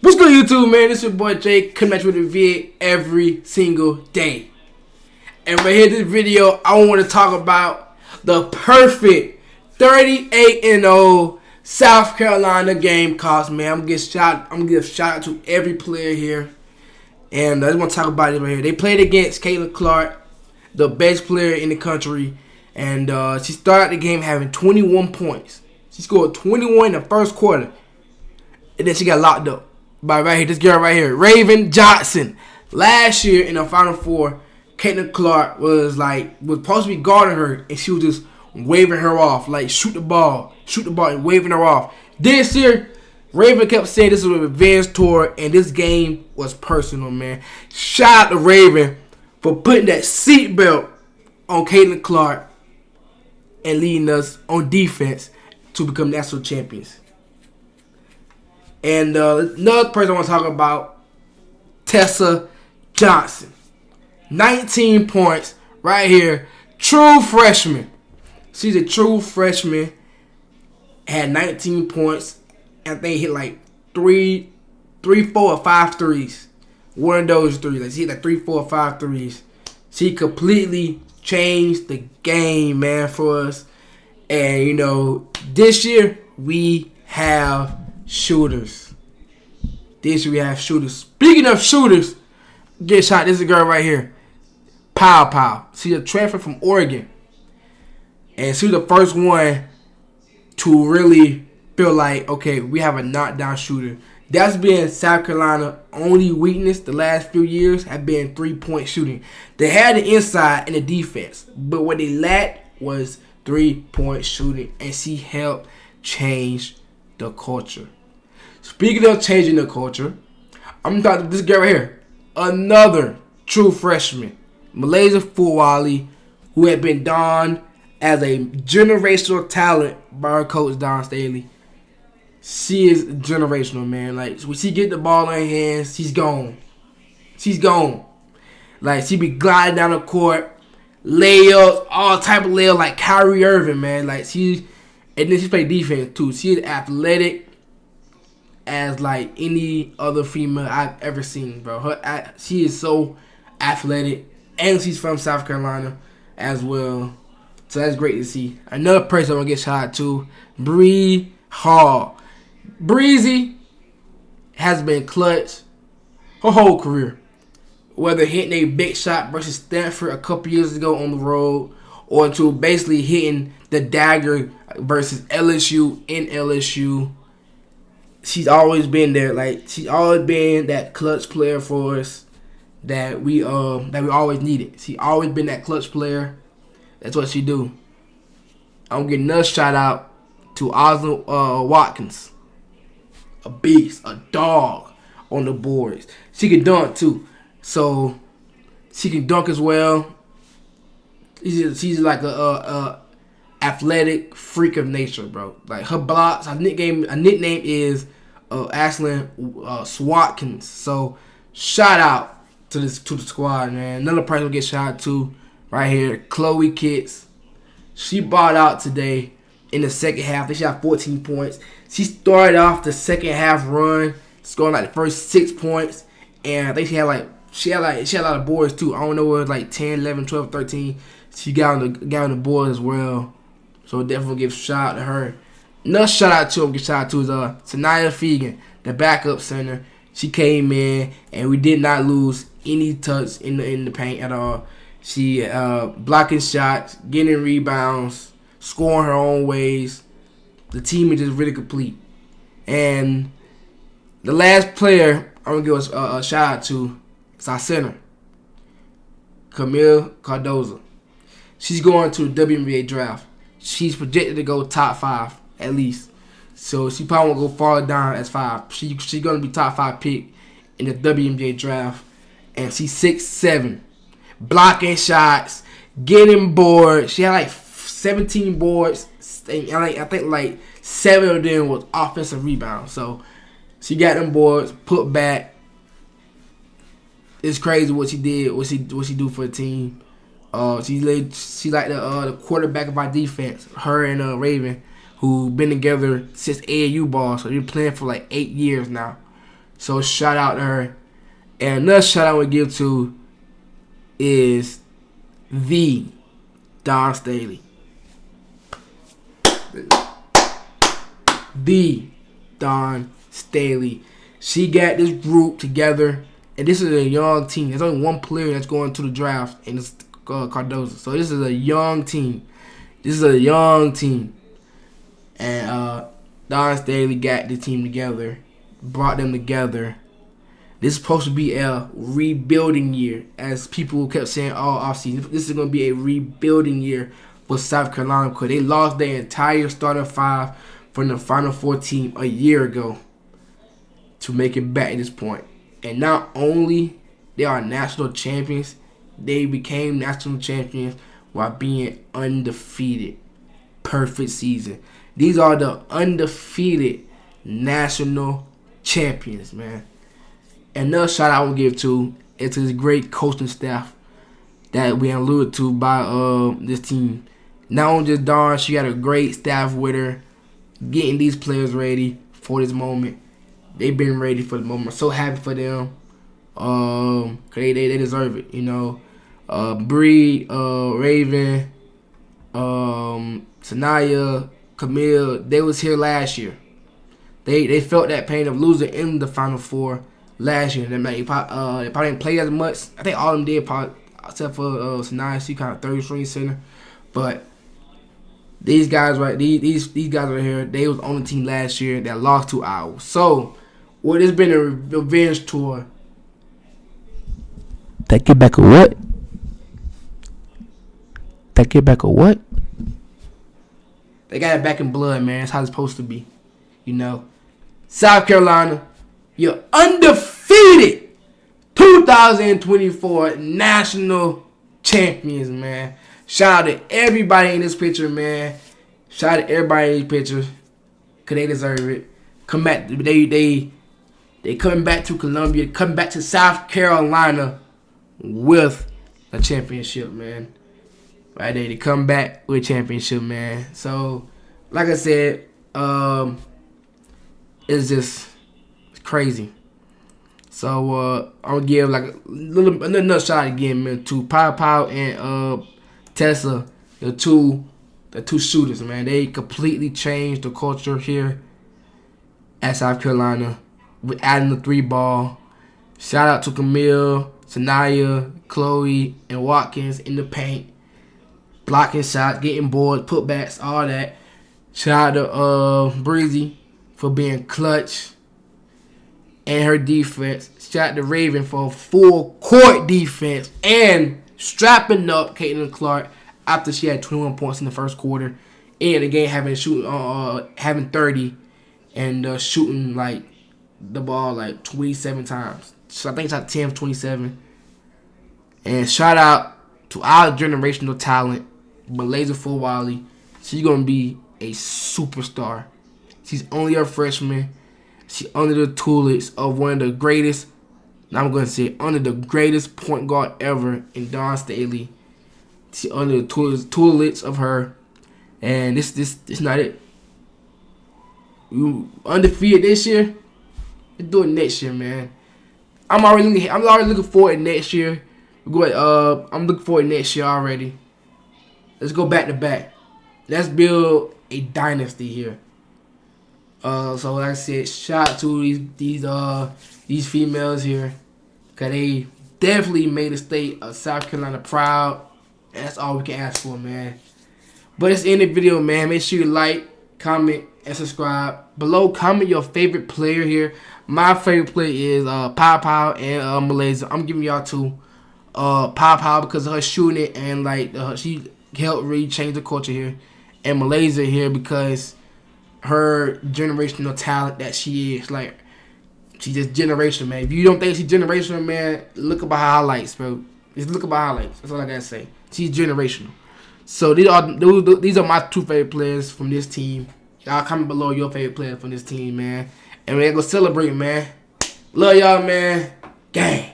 What's good, YouTube, man? This is your boy Jay, coming at you with a vid every single day. And right here, this video, I want to talk about the perfect 38-0 South Carolina Gamecocks, man. I'm gonna give a shout out to every player here, and I just want to talk about it right here. They played against Caitlin Clark, the best player in the country, and she started the game having 21 points. She scored 21 in the first quarter, and then she got locked up by right here, this girl right here, Raven Johnson. Last year in the Final Four, Caitlin Clark was supposed to be guarding her, and she was just waving her off, like shoot the ball, and waving her off. This year, Raven kept saying this was a revenge tour, and this game was personal, man. Shout out to Raven for putting that seatbelt on Caitlin Clark and leading us on defense to become national champions. And another person I want to talk about, Tessa Johnson. 19 points right here. True freshman. She's a true freshman. Had 19 points. I think hit like 3, 4, or 5 threes. One of those threes. Like she hit like 3, 4, or 5 threes. She completely changed the game, man, for us. And, you know, this year we have shooters. Speaking of shooters, get shot. This is a girl right here. Pow. She's a transfer from Oregon. And she's the first one to really feel like, okay, we have a knockdown shooter. That's been South Carolina's only weakness the last few years, have been 3-point shooting. They had the inside and the defense, but what they lacked was 3-point shooting, and she helped change the culture. Speaking of changing the culture, I'm talking about this girl right here. Another true freshman, Malaysia Fulwale, who had been donned as a generational talent by her coach, Don Staley. She is generational, man. Like, when she get the ball in her hands, she's gone. Like, she be gliding down the court, layups, all type of layups, like Kyrie Irving, man. Like, and then she play defense, too. She is athletic as like any other female I've ever seen, bro. She is so athletic, and she's from South Carolina as well. So that's great to see. Another person I'm gonna get shout out to, Bree Hall. Breezy has been clutch her whole career. Whether hitting a big shot versus Stanford a couple years ago on the road, or to basically hitting the dagger versus LSU in LSU. She's always been there. Like, she's always been that clutch player for us that we always needed. She always been that clutch player. That's what she do. I'm getting another shout out to Osland Watkins. A beast, a dog on the boards. She can dunk too. So she can dunk as well. She's like a athletic freak of nature, bro. Like, her blocks, her nickname is Ashlyn Swatkins. So shout out to the squad, man. Another person we get shout out to right here, Chloe Kitts. She balled out today in the second half. They shot 14 points. She started off the second half run, scoring like the first 6 points, and I think she had a lot of boards too. I don't know, it was like 10, 11, 12, 13. She got on the board as well. So definitely give a shout out to her. Another shout out to is Sanaya Fegan, the backup center. She came in, and we did not lose any touch in the paint at all. She blocking shots, getting rebounds, scoring her own ways. The team is just really complete. And the last player I'm gonna give a shout out to is our center, Camille Cardozo. She's going to the WNBA draft. She's projected to go top 5 at least. So she probably won't go far down as 5. She's gonna be top 5 pick in the WNBA draft, and she's 6'7", blocking shots, getting boards. She had like 17 boards. I think like 7 of them was offensive rebounds. So she got them boards, put back. It's crazy what she did, what she do for the team. She like the quarterback of our defense. Her and Raven, who been together since AAU ball, so they're playing for like 8 years now. So shout out to her. And another shout out I would give to is the Dawn Staley. The Dawn Staley. She got this group together, and this is a young team. There's only one player that's going to the draft, and it's Cardozo. So this is a young team. And Dawn Staley got the team together, brought them together. This is supposed to be a rebuilding year, as people kept saying all offseason. This is going to be a rebuilding year for South Carolina because they lost their entire starting five from the Final Four team a year ago to make it back at this point. And not only they are national champions, they became national champions while being undefeated. Perfect season. These are the undefeated national champions, man. Another shout out I will give to is this great coaching staff that we alluded to by this team. Not only just Dawn, she got a great staff with her, getting these players ready for this moment. They've been ready for the moment. I'm so happy for them. Cause they deserve it, you know. Bree, Raven, Sanaya, Camille, they was here last year. They felt that pain of losing in the Final Four last year. They probably didn't play as much. I think all of them did, probably, except for Sanaya. She kind of third string center. But these guys these guys right here, they was on the team last year that lost to Iowa. So, well, it's been a revenge tour. Take it back a what? Take it back a what? They got it back in blood, man. That's how it's supposed to be. You know, South Carolina, you're undefeated 2024 national champions, man. Shout out to everybody in this picture, man. Shout out to everybody in this picture, cause they deserve it. Come back, they coming back to Columbia, coming back to South Carolina with a championship, man. Right there, they come back with a championship, man. So, like I said, it's crazy. So I'm gonna give like another shot again, man, to Pow and Tessa, the two shooters, man. They completely changed the culture here at South Carolina with adding the 3-ball. Shout out to Camille, Sanaya, Chloe, and Watkins in the paint, blocking shots, getting boards, putbacks, all that. Shout out to Breezy for being clutch and her defense. Shout out to Raven for full court defense and strapping up Caitlin Clark after she had 21 points in the first quarter, and again having 30 and shooting like the ball like 27 times. So I think it's like 10 of 27. And shout out to our generational talent, Malaysia Fulwiley. She's gonna be a superstar. She's only a freshman. She's under the tutelage of one of the greatest, I'm going to say, under the greatest point guard ever in Dawn Staley. She's under the tutelage of her. And this not it. You undefeated this year, let's do it next year, man. I'm already looking forward to next year. I'm looking forward to next year already. Let's go back to back. Let's build a dynasty here. So like I said, shout out to these females here, cause they definitely made the state of South Carolina proud. And that's all we can ask for, man. But it's in the video, man. Make sure you like, comment, and subscribe. Below, comment your favorite player here. My favorite player is Pow and Malaysia. I'm giving y'all two. Pow because of her shooting it and like she helped really change the culture here, and Malaysia here because her generational talent that she is. Like, she's just generational, man. If you don't think she's generational, man, look at her highlights, bro. Just look at her highlights. That's all I gotta say. She's generational. So these are my two favorite players from this team. Y'all comment below your favorite player from this team, man. And we're gonna celebrate, man. Love y'all, man. Gang.